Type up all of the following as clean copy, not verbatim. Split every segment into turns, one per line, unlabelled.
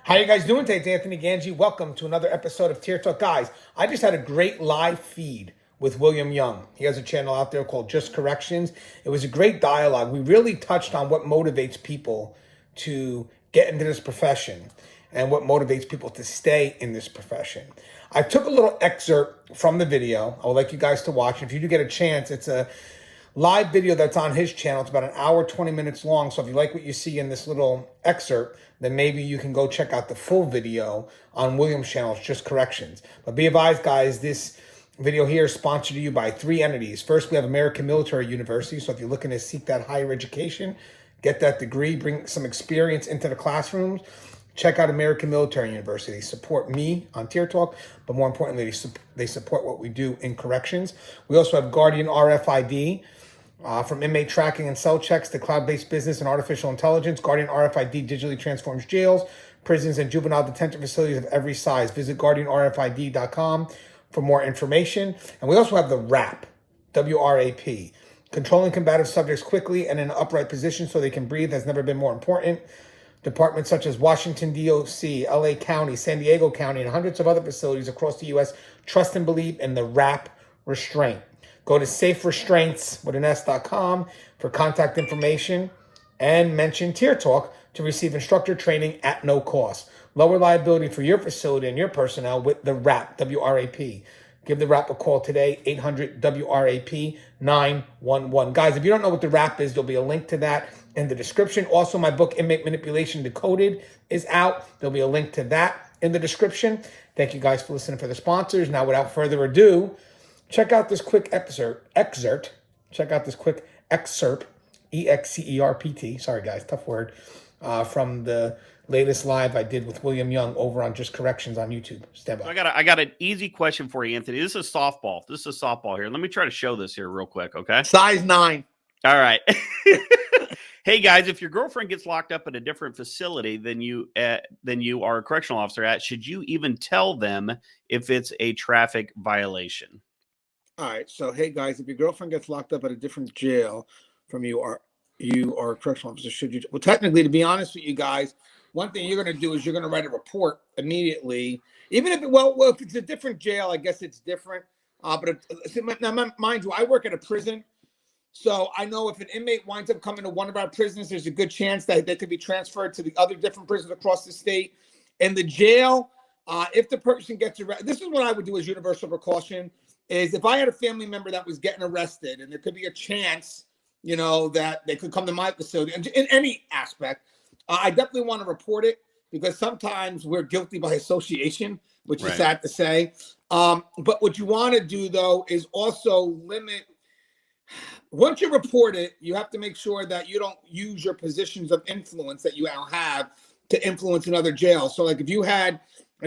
How you guys doing today? It's Anthony Gangi. Welcome to another episode of Tier Talk. Guys, I just had a great live feed with William Young. He has a channel out there called Just Corrections. It was a great dialogue. We really touched on what motivates people to get into this profession and what motivates people to stay in this profession. I took a little excerpt from the video. I would like you guys to watch. If you do get a chance, it's a live video that's on his channel. It's about an hour, 20 minutes long. So if you like what you see in this little excerpt, then maybe you can go check out the full video on William's channel. It's Just Corrections. But be advised, guys, this video here is sponsored to you by three entities. First, we have American Military University. So if you're looking to seek that higher education, get that degree, bring some experience into the classrooms, check out American Military University. They support me on Tier Talk, but more importantly, they support what we do in corrections. We also have Guardian RFID. From inmate tracking and cell checks to cloud-based business and artificial intelligence, Guardian RFID digitally transforms jails, prisons, and juvenile detention facilities of every size. Visit guardianrfid.com for more information. And we also have the WRAP, W-R-A-P. Controlling combative subjects quickly and in an upright position so they can breathe has never been more important. Departments such as Washington, D.C., L.A. County, San Diego County, and hundreds of other facilities across the U.S. trust and believe in the WRAP restraint. Go to saferestraints.com for contact information and mention Tier Talk to receive instructor training at no cost. Lower liability for your facility and your personnel with the WRAP, W-R-A-P. Give the WRAP a call today, 800-WRAP-911. Guys, if you don't know what the WRAP is, there'll be a link to that in the description. Also, my book, Inmate Manipulation Decoded, is out. There'll be a link to that in the description. Thank you guys for listening for the sponsors. Now, without further ado, check out this quick excerpt. Check out this quick excerpt, E-X-C-E-R-P-T. Sorry, guys, tough word. From the latest live I did with William Young over on Just Corrections on YouTube. Stand by.
I got an easy question for you, Anthony. This is softball. This is softball here. Let me try to show this here real quick, okay?
Size 9.
All right. Hey guys, if your girlfriend gets locked up at a different facility than you are a correctional officer at, should you even tell them if it's a traffic violation?
All right. So, hey guys, if your girlfriend gets locked up at a different jail from you are a correctional officer, should you? Well, technically, to be honest with you guys, one thing you're going to do is you're going to write a report immediately. Even if if it's a different jail, I guess it's different. But now, mind you, I work at a prison, so I know if an inmate winds up coming to one of our prisons, there's a good chance that they could be transferred to the other different prisons across the state. In the jail, if the person gets arrested, this is what I would do as universal precaution. Is if I had a family member that was getting arrested and there could be a chance, that they could come to my facility and in any aspect, I definitely want to report it because sometimes we're guilty by association, which is sad to say. But what you want to do, though, is also limit. Once you report it, you have to make sure that you don't use your positions of influence that you now have to influence another jail. So like if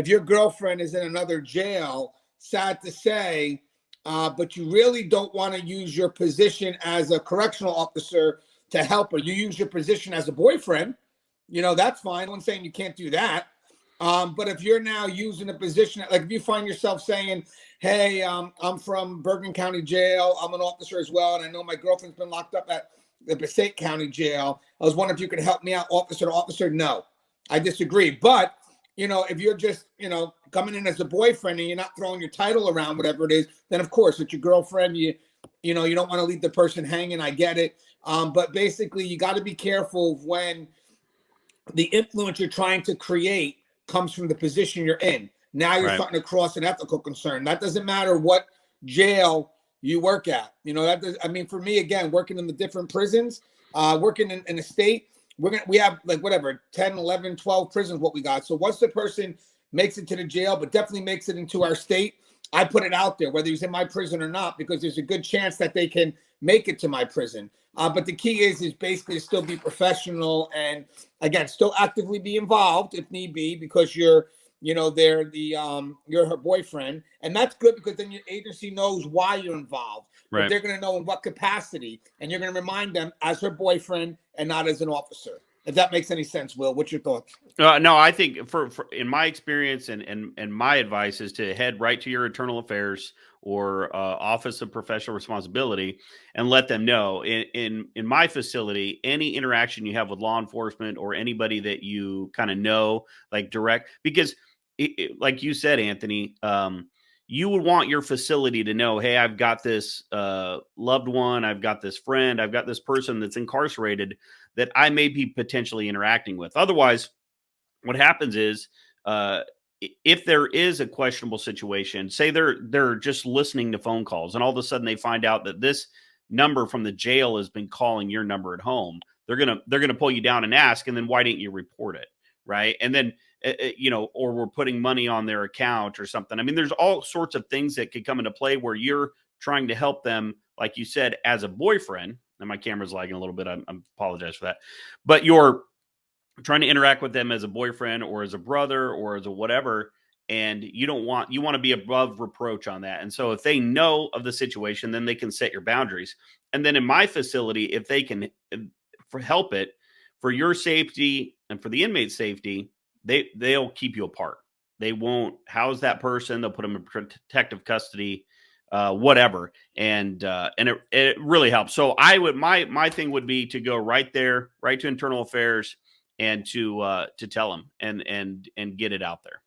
your girlfriend is in another jail, sad to say, but you really don't want to use your position as a correctional officer to help her. You use your position as a boyfriend, that's fine. I'm saying you can't do that. But if you're now using a position, like if you find yourself saying, hey, I'm from Bergen County Jail, I'm an officer as well, and I know my girlfriend's been locked up at the Passaic County Jail. I was wondering if you could help me out, officer to officer. No, I disagree. But if you're just, coming in as a boyfriend and you're not throwing your title around, whatever it is, then of course, with your girlfriend, you don't want to leave the person hanging. I get it. But basically, you got to be careful when the influence you're trying to create comes from the position you're in. Now you're starting to cross an ethical concern. That doesn't matter what jail you work at. For me, again, working in the different prisons, working in a state, we have like whatever 10, 11, 12 prisons what we got. So once the person makes it to the jail but definitely makes it into our state, I put it out there whether he's in my prison or not, because there's a good chance that they can make it to my prison. But the key is basically to still be professional and again still actively be involved if need be, because you're her boyfriend, and that's good because then your agency knows why you're involved. Right. But they're going to know in what capacity, and you're going to remind them as her boyfriend and not as an officer. If that makes any sense, Will, what's your thoughts?
No, I think for in my experience and my advice is to head right to your internal affairs or office of professional responsibility and let them know. In my facility, any interaction you have with law enforcement or anybody that you kind of know, like direct, because like you said, Anthony, you would want your facility to know, hey, I've got this loved one, I've got this friend, I've got this person that's incarcerated that I may be potentially interacting with. Otherwise, what happens is if there is a questionable situation, say they're just listening to phone calls and all of a sudden they find out that this number from the jail has been calling your number at home, they're gonna pull you down and ask, and then why didn't you report it, right? And then or we're putting money on their account or something. I mean, there's all sorts of things that could come into play where you're trying to help them, like you said, as a boyfriend. And my camera's lagging a little bit. I apologize for that, but you're trying to interact with them as a boyfriend or as a brother or as a whatever, and you want to be above reproach on that. And so if they know of the situation, then they can set your boundaries. And then in my facility, if they can help it for your safety and for the inmate's safety, they'll keep you apart. They won't house that person. They'll put them in protective custody, whatever. And it really helps. So my thing would be to go right there, right to internal affairs, and to tell them and get it out there.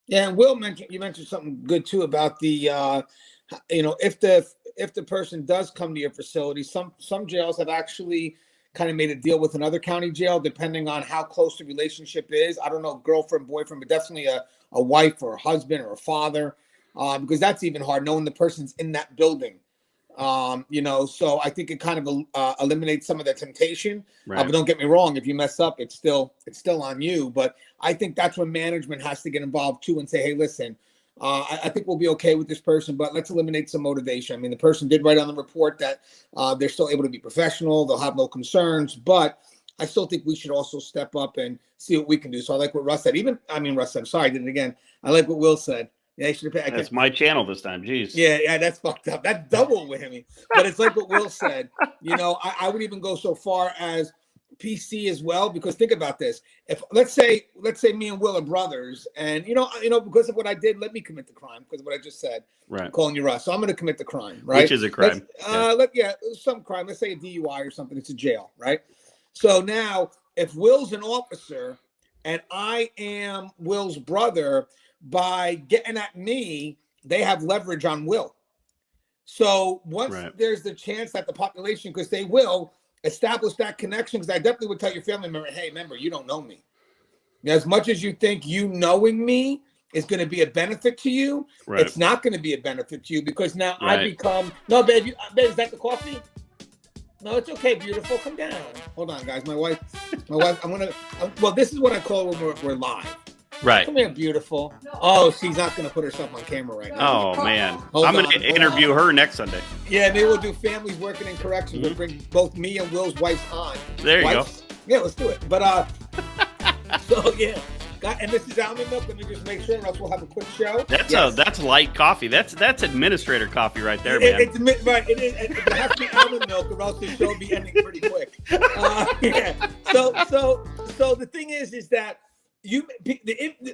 Yeah, and Will you mentioned something good too about the if the person does come to your facility, some jails have actually kind of made a deal with another county jail depending on how close the relationship is. I don't know, girlfriend, boyfriend, but definitely a wife or a husband or a father, because that's even hard knowing the person's in that building. So I think it kind of eliminates some of the temptation.
Right.
But don't get me wrong, if you mess up, it's still on you. But I think that's when management has to get involved too and say, hey, listen, I think we'll be okay with this person, but let's eliminate some motivation. I mean, the person did write on the report that they're still able to be professional. They'll have no concerns, but I still think we should also step up and see what we can do. So I like what Russ said. Russ said, I'm sorry, I did it again. I like what Will said. Yeah,
that's my channel this time. Jeez.
Yeah, that's fucked up. That's double with him. But it's like what Will said. I would even go so far as PC as well, because think about this. If let's say me and Will are brothers, and because of what I did, let me commit the crime because of what I just said.
Right.
I'm calling you Russ, so I'm going to commit the crime. Right.
Which is a crime.
Some crime. Let's say a DUI or something. It's a jail, right? So now, if Will's an officer and I am Will's brother, by getting at me, they have leverage on Will. So once there's the chance that the population, because they will establish that connection, because I definitely would tell your family member, hey, remember, you don't know me. As much as you think you knowing me is going to be a benefit to you, it's not going to be a benefit to you, because now I become, no, babe, is that the coffee? No, it's okay, beautiful. Come down. Hold on, guys. My wife, this is what I call when we're live.
Right.
Come here, beautiful. Oh, she's not going to put herself on camera right now.
Oh, man. I'm going to interview her next Sunday.
Yeah, maybe we'll do families working in corrections. We'll bring both me and Will's wives on.
There you go.
Yeah, let's do it. But, so, yeah. And this is almond milk. Let me just make sure, or else we'll have a quick show.
That's light coffee. That's administrator coffee right there, man.
Right. It is. It has to be almond milk, or else the show will be ending pretty quick. Yeah. So the thing is that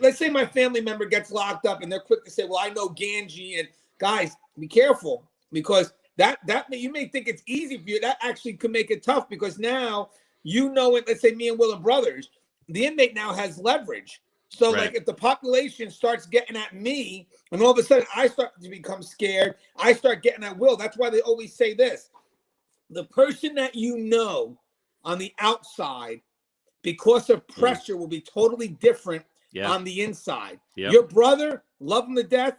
let's say my family member gets locked up and they're quick to say, well, I know Gangi, and guys, be careful, because that you may think it's easy for you. That actually could make it tough, because now it. Let's say me and Will are brothers. The inmate now has leverage. So like if the population starts getting at me and all of a sudden I start to become scared, I start getting at Will. That's why they always say this. The person that on the outside, because of pressure, will be totally different on the inside. Yep. Your brother, love him to death,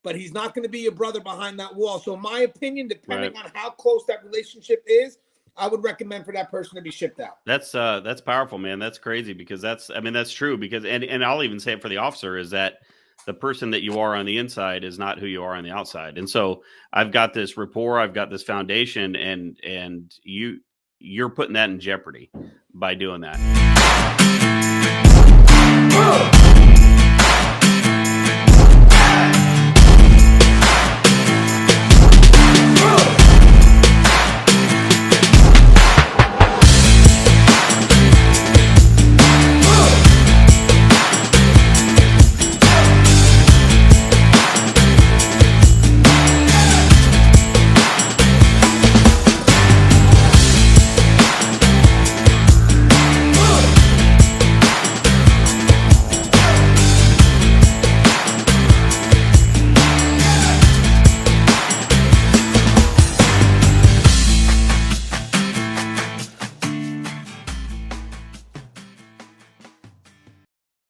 but he's not going to be your brother behind that wall. So in my opinion, depending on how close that relationship is, I would recommend for that person to be shipped out.
That's powerful, man. That's crazy, because that's true, because and I'll even say it for the officer, is that the person that you are on the inside is not who you are on the outside. And so I've got this rapport, I've got this foundation, and you're putting that in jeopardy by doing that.